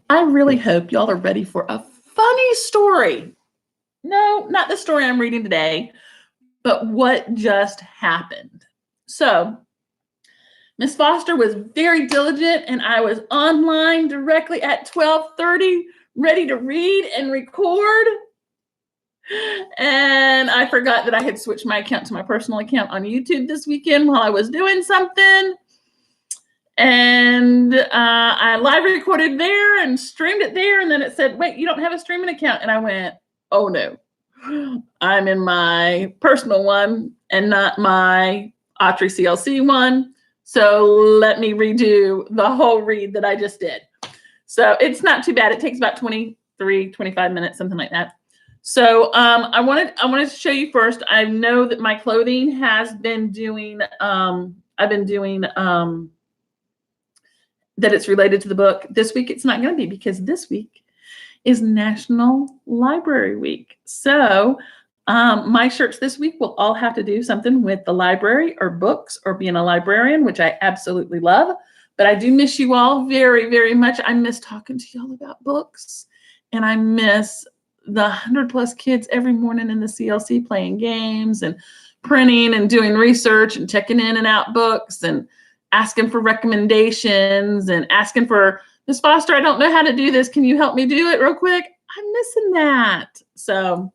I really hope y'all are ready for a funny story. No, not the story I'm reading today, but what just happened. So, Miss Foster was very diligent, and I was online directly at 12:30, ready to read and record. And I forgot that I had switched my account to my personal account on YouTube this weekend while I was doing something. And I live recorded there and streamed it there. And then it said, wait, you don't have a streaming account. And I went, oh no, I'm in my personal one and not my Awtrey CLC one. So let me redo the whole read that I just did. So it's not too bad. It takes about 23, 25 minutes, something like that. So I wanted to show you first. I know that my clothing has been doing, I've been doing, that it's related to the book. This week it's not going to be, because this week is National Library Week. So my shirts this week will all have to do something with the library or books or being a librarian, which I absolutely love. But I do miss you all very, very much. I miss talking to y'all about books, and I miss the 100+ kids every morning in the CLC playing games and printing and doing research and checking in and out books and asking for recommendations and asking for, Miss Foster, I don't know how to do this. Can you help me do it real quick? I'm missing that. So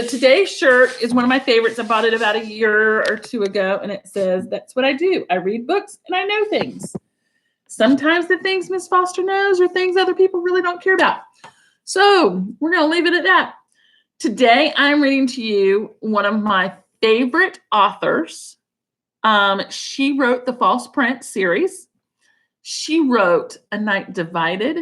today's shirt is one of my favorites. I bought it about a year or two ago, and it says, that's what I do. I read books and I know things. Sometimes the things Miss Foster knows are things other people really don't care about. So we're going to leave it at that. Today, I'm reading to you one of my favorite authors. She wrote the False Prince series. She wrote A Night Divided.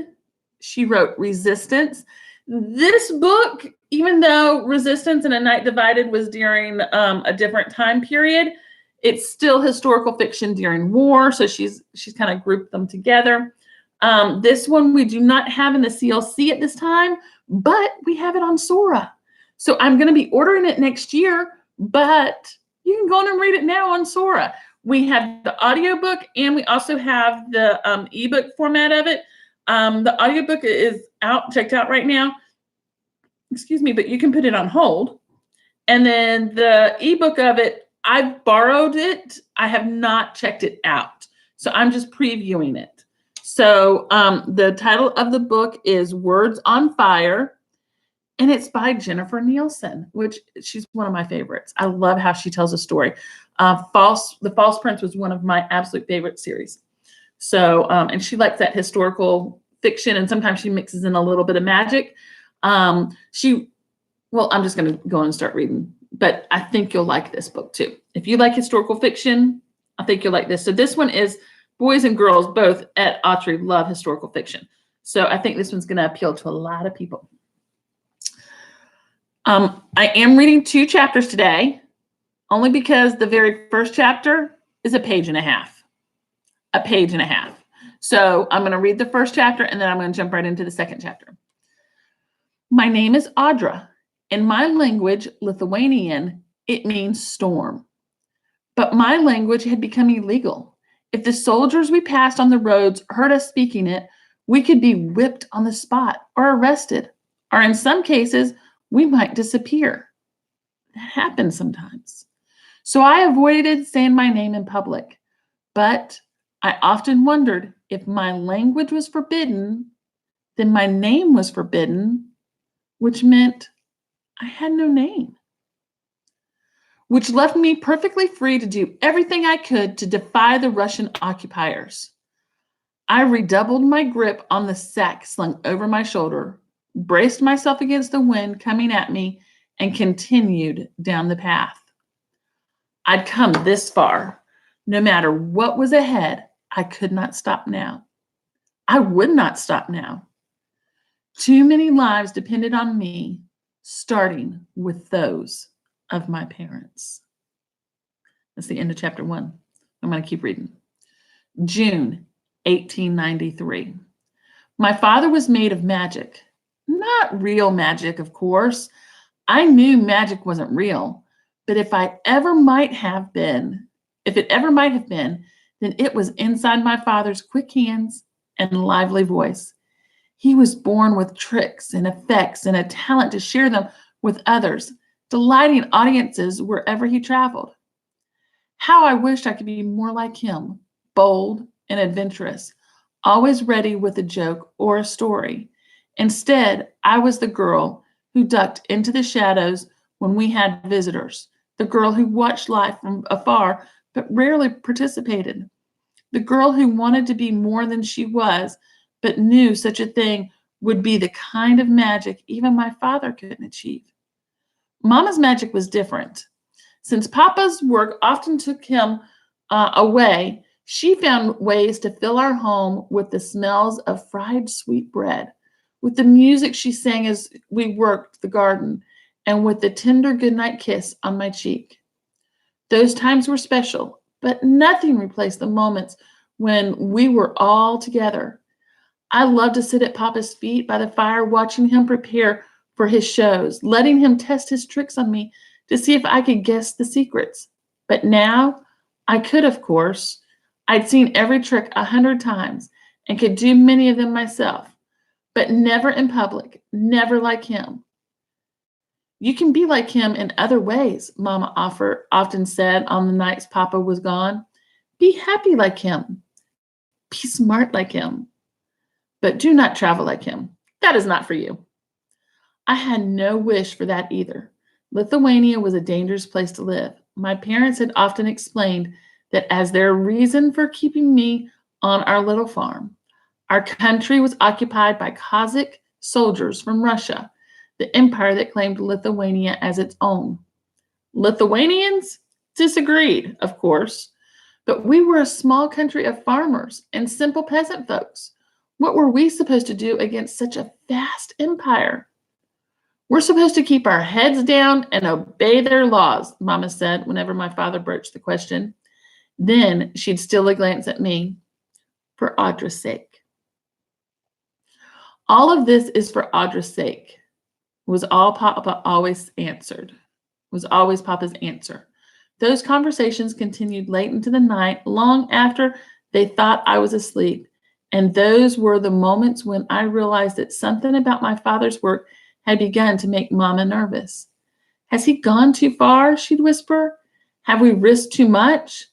She wrote Resistance. This book, even though Resistance and A Night Divided was during a different time period, it's still historical fiction during war. So she's kind of grouped them together. This one we do not have in the CLC at this time, but we have it on Sora. So I'm going to be ordering it next year, but you can go on and read it now on Sora. We have the audiobook, and we also have the ebook format of it. The audiobook is checked out right now. Excuse me, but you can put it on hold. And then the ebook of it, I've borrowed it. I have not checked it out. So I'm just previewing it. So the title of the book is Words on Fire. And it's by Jennifer Nielsen, which she's one of my favorites. I love how she tells a story. The False Prince was one of my absolute favorite series. So, and she likes that historical fiction, and sometimes she mixes in a little bit of magic. I'm just going to go and start reading, but I think you'll like this book too. If you like historical fiction, I think you'll like this. So this one is, boys and girls both at Awtrey love historical fiction. So I think this one's going to appeal to a lot of people. I am reading 2 chapters today, only because the very first chapter is a page and a half. So I'm going to read the first chapter, and then I'm going to jump right into the second chapter. My name is Audra. In my language, Lithuanian, it means storm. But my language had become illegal. If the soldiers we passed on the roads heard us speaking it, we could be whipped on the spot or arrested, or in some cases, we might disappear. That happens sometimes. So I avoided saying my name in public, but I often wondered if my language was forbidden, then my name was forbidden, which meant I had no name, which left me perfectly free to do everything I could to defy the Russian occupiers. I redoubled my grip on the sack slung over my shoulder, braced myself against the wind coming at me, and continued down the path. I'd come this far. No matter what was ahead, I could not stop now. I would not stop now. Too many lives depended on me, starting with those of my parents. That's the end of chapter 1. I'm going to keep reading. June 1893. My father was made of magic. Not real magic, of course. I knew magic wasn't real, but if it ever might have been, then it was inside my father's quick hands and lively voice. He was born with tricks and effects and a talent to share them with others, delighting audiences wherever he traveled. How I wished I could be more like him, bold and adventurous, always ready with a joke or a story. Instead, I was the girl who ducked into the shadows when we had visitors, the girl who watched life from afar but rarely participated, the girl who wanted to be more than she was but knew such a thing would be the kind of magic even my father couldn't achieve. Mama's magic was different. Since Papa's work often took him away, she found ways to fill our home with the smells of fried sweet bread, with the music she sang as we worked the garden, and with the tender goodnight kiss on my cheek. Those times were special, but nothing replaced the moments when we were all together. I loved to sit at Papa's feet by the fire, watching him prepare for his shows, letting him test his tricks on me to see if I could guess the secrets. But now I could, of course. I'd seen every trick 100 times and could do many of them myself, but never in public, never like him. You can be like him in other ways, Mama often said on the nights Papa was gone. Be happy like him. Be smart like him. But do not travel like him. That is not for you. I had no wish for that either. Lithuania was a dangerous place to live. My parents had often explained that as their reason for keeping me on our little farm. Our country was occupied by Cossack soldiers from Russia, the empire that claimed Lithuania as its own. Lithuanians disagreed, of course, but we were a small country of farmers and simple peasant folks. What were we supposed to do against such a vast empire? We're supposed to keep our heads down and obey their laws, Mama said whenever my father broached the question. Then she'd steal a glance at me. For Audra's sake. All of this is for Audra's sake, was all Papa always answered, was always Papa's answer. Those conversations continued late into the night, long after they thought I was asleep. And those were the moments when I realized that something about my father's work had begun to make Mama nervous. Has he gone too far? She'd whisper. Have we risked too much?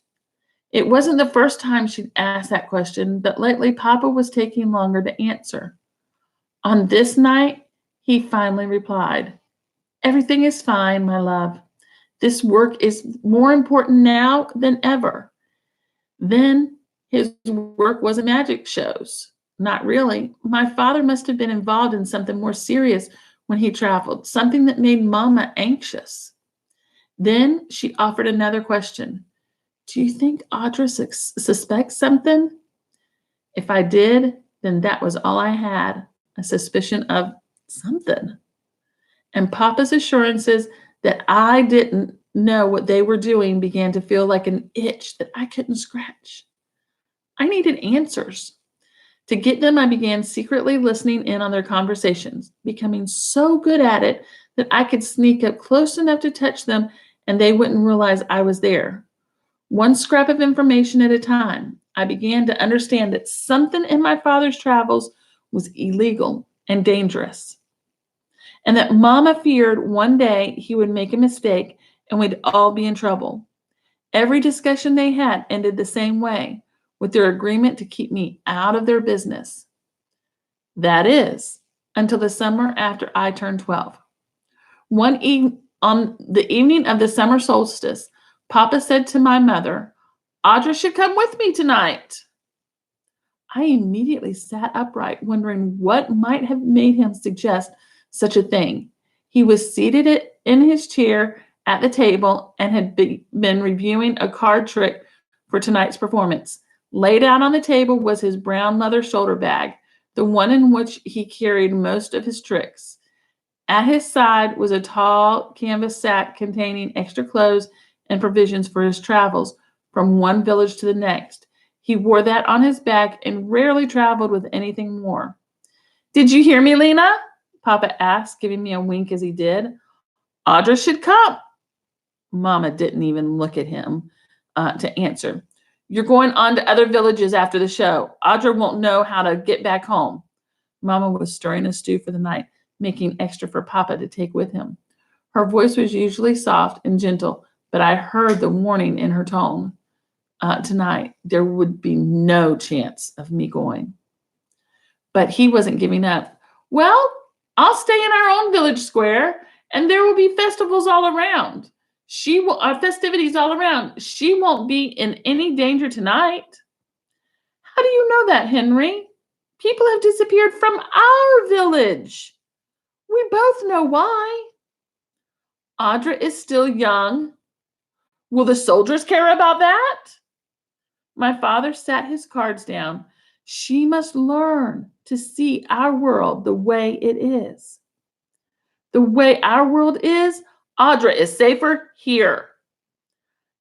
It wasn't the first time she'd asked that question, but lately Papa was taking longer to answer. On this night, he finally replied, Everything is fine, my love. This work is more important now than ever. Then his work wasn't magic shows. Not really. My father must have been involved in something more serious when he traveled, something that made Mama anxious. Then she offered another question. Do you think Audra suspects something? If I did, then that was all I had, a suspicion of something. And Papa's assurances that I didn't know what they were doing began to feel like an itch that I couldn't scratch. I needed answers. To get them, I began secretly listening in on their conversations, becoming so good at it that I could sneak up close enough to touch them and they wouldn't realize I was there. One scrap of information at a time, I began to understand that something in my father's travels was illegal and dangerous, and that Mama feared one day he would make a mistake and we'd all be in trouble. Every discussion they had ended the same way, with their agreement to keep me out of their business. That is, until the summer after I turned 12. On the evening of the summer solstice, Papa said to my mother, Audra should come with me tonight. I immediately sat upright, wondering what might have made him suggest such a thing. He was seated in his chair at the table and had been reviewing a card trick for tonight's performance. Laid out on the table was his brown leather shoulder bag, the one in which he carried most of his tricks. At his side was a tall canvas sack containing extra clothes and provisions for his travels from one village to the next. He wore that on his back and rarely traveled with anything more. Did you hear me, Lena? Papa asked, giving me a wink as he did. Audra should come. Mama didn't even look at him to answer. You're going on to other villages after the show. Audra won't know how to get back home. Mama was stirring a stew for the night, making extra for Papa to take with him. Her voice was usually soft and gentle, but I heard the warning in her tone. Tonight, there would be no chance of me going. But he wasn't giving up. Well, I'll stay in our own village square, and there will be festivals all around. Festivities all around. She won't be in any danger tonight. How do you know that, Henry? People have disappeared from our village. We both know why. Audra is still young. Will the soldiers care about that? My father sat his cards down. She must learn to see our world the way it is. The way our world is, Audra is safer here.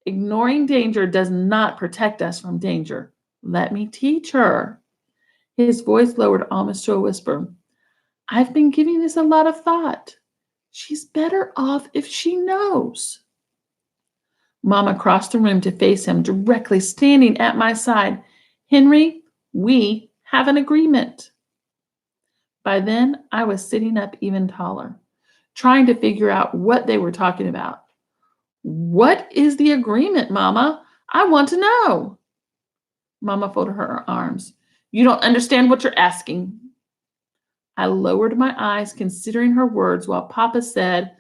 Ignoring danger does not protect us from danger. Let me teach her. His voice lowered almost to a whisper. I've been giving this a lot of thought. She's better off if she knows. Mama crossed the room to face him, directly standing at my side. Henry, we have an agreement. By then, I was sitting up even taller, trying to figure out what they were talking about. What is the agreement, Mama? I want to know. Mama folded her arms. You don't understand what you're asking. I lowered my eyes, considering her words, while Papa said,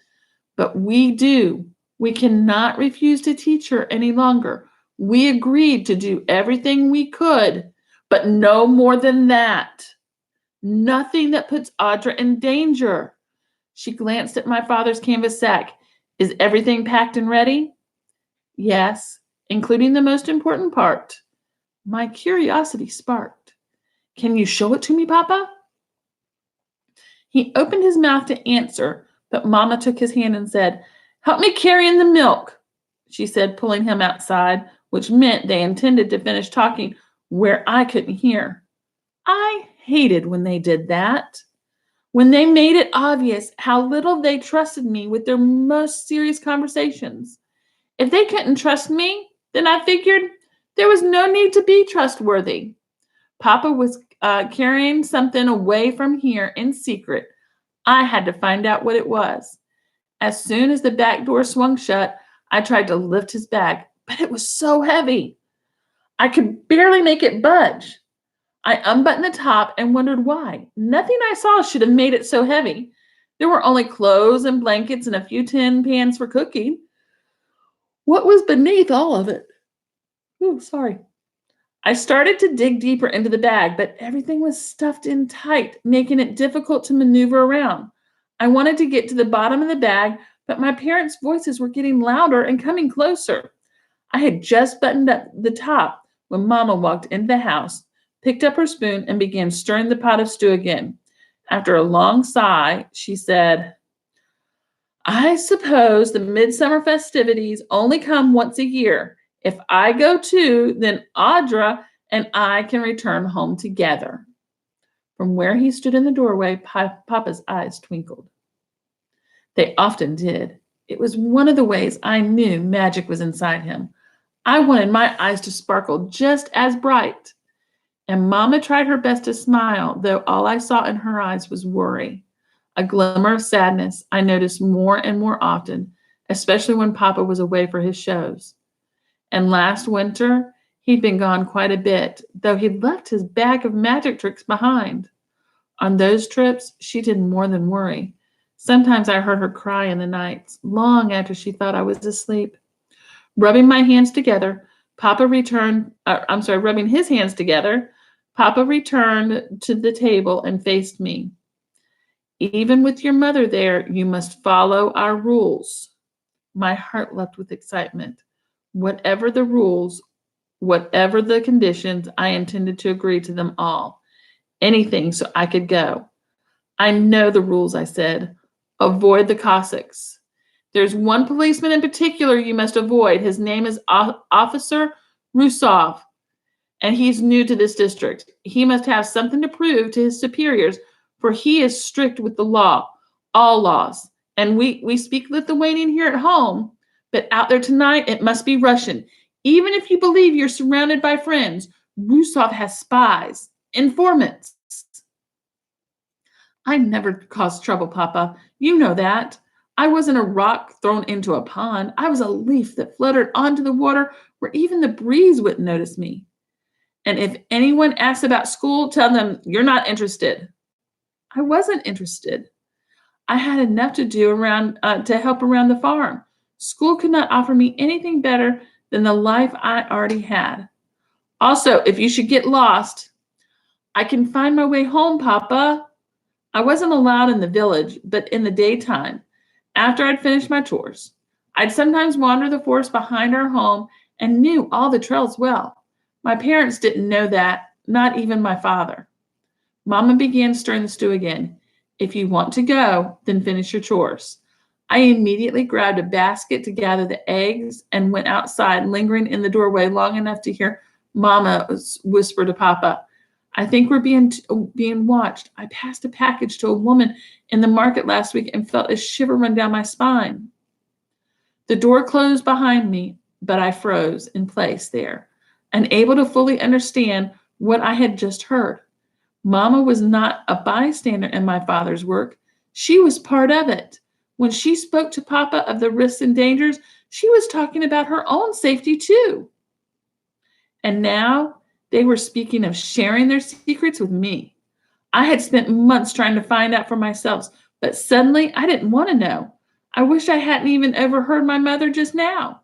but we do. We cannot refuse to teach her any longer. We agreed to do everything we could, but no more than that. Nothing that puts Audra in danger. She glanced at my father's canvas sack. Is everything packed and ready? Yes, including the most important part. My curiosity sparked. Can you show it to me, Papa? He opened his mouth to answer, but Mama took his hand and said, help me carry in the milk, she said, pulling him outside, which meant they intended to finish talking where I couldn't hear. I hated when they did that. When they made it obvious how little they trusted me with their most serious conversations. If they couldn't trust me, then I figured there was no need to be trustworthy. Papa was carrying something away from here in secret. I had to find out what it was. As soon as the back door swung shut, I tried to lift his bag, but it was so heavy. I could barely make it budge. I unbuttoned the top and wondered why. Nothing I saw should have made it so heavy. There were only clothes and blankets and a few tin pans for cooking. What was beneath all of it? Ooh, sorry. I started to dig deeper into the bag, but everything was stuffed in tight, making it difficult to maneuver around. I wanted to get to the bottom of the bag, but my parents' voices were getting louder and coming closer. I had just buttoned up the top when Mama walked into the house, picked up her spoon, and began stirring the pot of stew again. After a long sigh, she said, I suppose the midsummer festivities only come once a year. If I go too, then Audra and I can return home together. From where he stood in the doorway, Papa's eyes twinkled. They often did. It was one of the ways I knew magic was inside him. I wanted my eyes to sparkle just as bright. And Mama tried her best to smile, though all I saw in her eyes was worry. A glimmer of sadness I noticed more and more often, especially when Papa was away for his shows. And last winter, he'd been gone quite a bit, though he'd left his bag of magic tricks behind. On those trips, she did more than worry. Sometimes I heard her cry in the nights, long after she thought I was asleep. Rubbing his hands together, Papa returned to the table and faced me. Even with your mother there, you must follow our rules. My heart leapt with excitement. Whatever the rules, whatever the conditions, I intended to agree to them all. Anything so I could go. I know the rules, I said. Avoid the Cossacks. There's one policeman in particular you must avoid. His name is Officer Rusov, and he's new to this district. He must have something to prove to his superiors, for he is strict with the law, all laws. And we speak Lithuanian here at home, but out there tonight, it must be Russian. Even if you believe you're surrounded by friends, Rusov has spies, informants. I never caused trouble, Papa. You know that. I wasn't a rock thrown into a pond. I was a leaf that fluttered onto the water where even the breeze wouldn't notice me. And if anyone asks about school, tell them you're not interested. I wasn't interested. I had enough to do to help around the farm. School could not offer me anything better than the life I already had. Also, if you should get lost, I can find my way home, Papa. I wasn't allowed in the village, but in the daytime, after I'd finished my chores, I'd sometimes wander the forest behind our home and knew all the trails well. My parents didn't know that, not even my father. Mama began stirring the stew again. If you want to go, then finish your chores. I immediately grabbed a basket to gather the eggs and went outside, lingering in the doorway long enough to hear Mama whisper to Papa, I think we're being watched. I passed a package to a woman in the market last week and felt a shiver run down my spine. The door closed behind me, but I froze in place there, unable to fully understand what I had just heard. Mama was not a bystander in my father's work. She was part of it. When she spoke to Papa of the risks and dangers, she was talking about her own safety too. And now they were speaking of sharing their secrets with me. I had spent months trying to find out for myself, but suddenly I didn't want to know. I wish I hadn't even overheard my mother just now.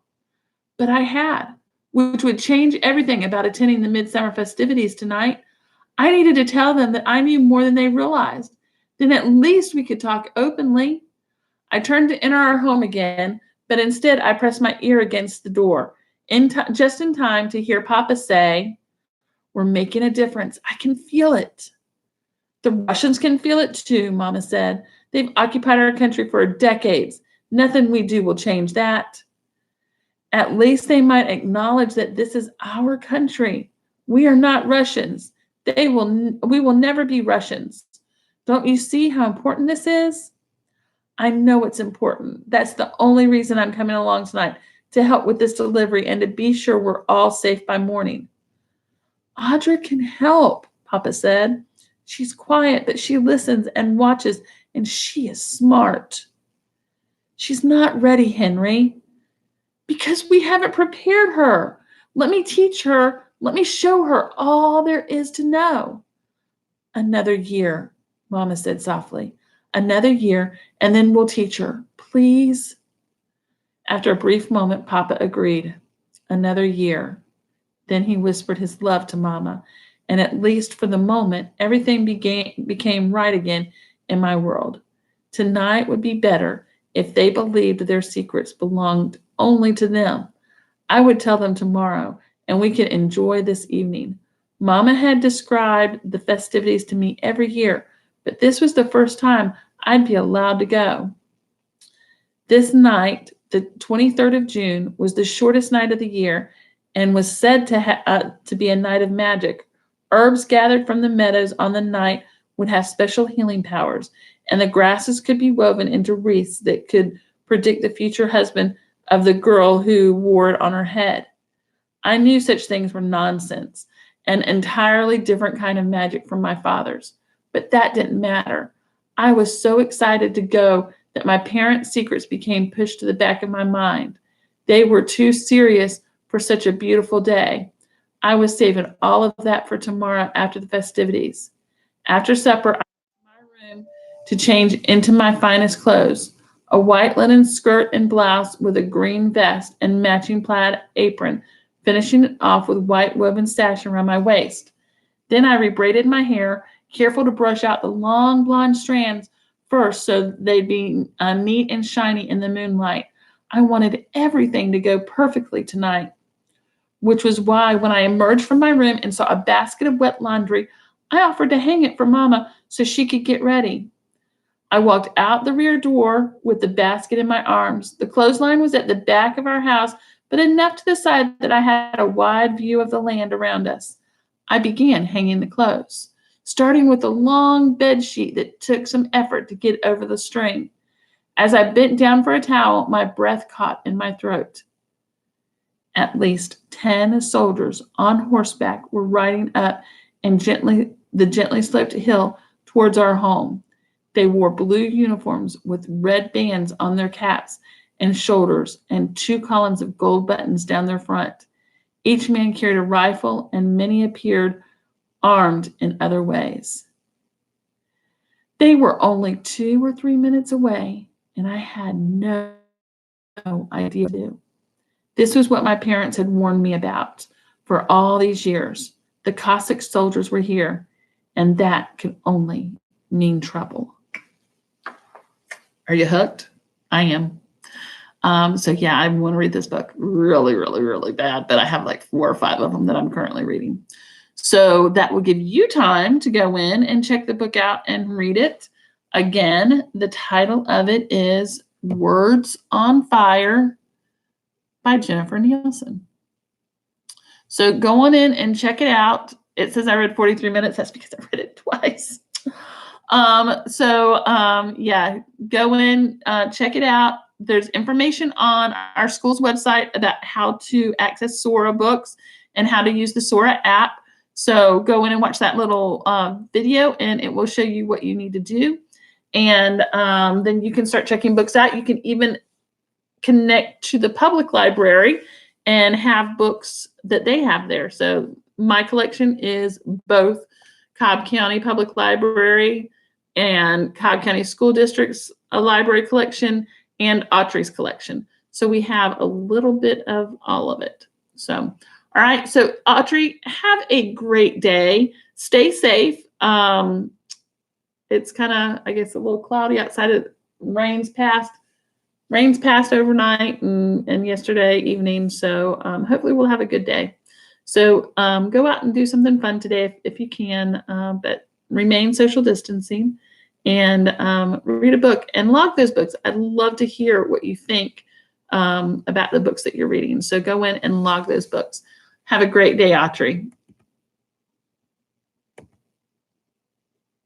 But I had, which would change everything about attending the midsummer festivities tonight. I needed to tell them that I knew more than they realized. Then at least we could talk openly. I turned to enter our home again, but instead I pressed my ear against the door, just in time to hear Papa say, we're making a difference. I can feel it. The Russians can feel it too, Mama said. They've occupied our country for decades. Nothing we do will change that. At least they might acknowledge that this is our country. We are not Russians. We will never be Russians. Don't you see how important this is? I know it's important. That's the only reason I'm coming along tonight, to help with this delivery and to be sure we're all safe by morning. Audra can help, Papa said. She's quiet, but she listens and watches, and she is smart. She's not ready, Henry, because we haven't prepared her. Let me teach her. Let me show her all there is to know. Another year, Mama said softly. Another year, and then we'll teach her. Please? After a brief moment, Papa agreed. Another year. Then he whispered his love to Mama, and at least for the moment, everything became right again in my world. Tonight would be better if they believed their secrets belonged only to them. I would tell them tomorrow, and we could enjoy this evening. Mama had described the festivities to me every year, but this was the first time I'd be allowed to go. This night, the 23rd of June, was the shortest night of the year and was said to be a night of magic. Herbs gathered from the meadows on the night would have special healing powers, and the grasses could be woven into wreaths that could predict the future husband of the girl who wore it on her head. I knew such things were nonsense, an entirely different kind of magic from my father's, but that didn't matter. I was so excited to go that my parents' secrets became pushed to the back of my mind. They were too serious for such a beautiful day. I was saving all of that for tomorrow after the festivities. After supper, I went to my room to change into my finest clothes, a white linen skirt and blouse with a green vest and matching plaid apron, finishing it off with white woven sash around my waist. Then I rebraided my hair, careful to brush out the long blonde strands first so they'd be neat and shiny in the moonlight. I wanted everything to go perfectly tonight, which was why when I emerged from my room and saw a basket of wet laundry, I offered to hang it for Mama so she could get ready. I walked out the rear door with the basket in my arms. The clothesline was at the back of our house, but enough to the side that I had a wide view of the land around us. I began hanging the clothes, starting with a long bed sheet that took some effort to get over the string. As I bent down for a towel, my breath caught in my throat. At least 10 soldiers on horseback were riding up the gently sloped hill towards our home. They wore blue uniforms with red bands on their caps and shoulders and 2 columns of gold buttons down their front. Each man carried a rifle, and many appeared armed in other ways. They were only 2 or 3 minutes away, and I had no idea what to do. This was what my parents had warned me about for all these years. The Cossack soldiers were here, and that could only mean trouble. Are you hooked? I am. So yeah, I want to read this book really, really, really bad, but I have like 4 or 5 of them that I'm currently reading. So that will give you time to go in and check the book out and read it. Again, the title of it is Words on Fire by Jennifer Nielsen. So go on in and check it out. It says I read 43 minutes. That's because I read it twice. Yeah, go in, check it out. There's information on our school's website about how to access Sora books and how to use the Sora app. So go in and watch that little video, and it will show you what you need to do. And then you can start checking books out. You can even connect to the public library and have books that they have there. So my collection is both Cobb County Public Library and Cobb County School District's library collection and Awtrey's collection. So we have a little bit of all of it. So, all right. So Awtrey, have a great day. Stay safe. It's kind of, I guess, a little cloudy outside. It rains past overnight and yesterday evening. So hopefully we'll have a good day. So go out and do something fun today if you can, but remain social distancing and read a book and log those books. I'd love to hear what you think about the books that you're reading. So go in and log those books. Have a great day, Awtrey.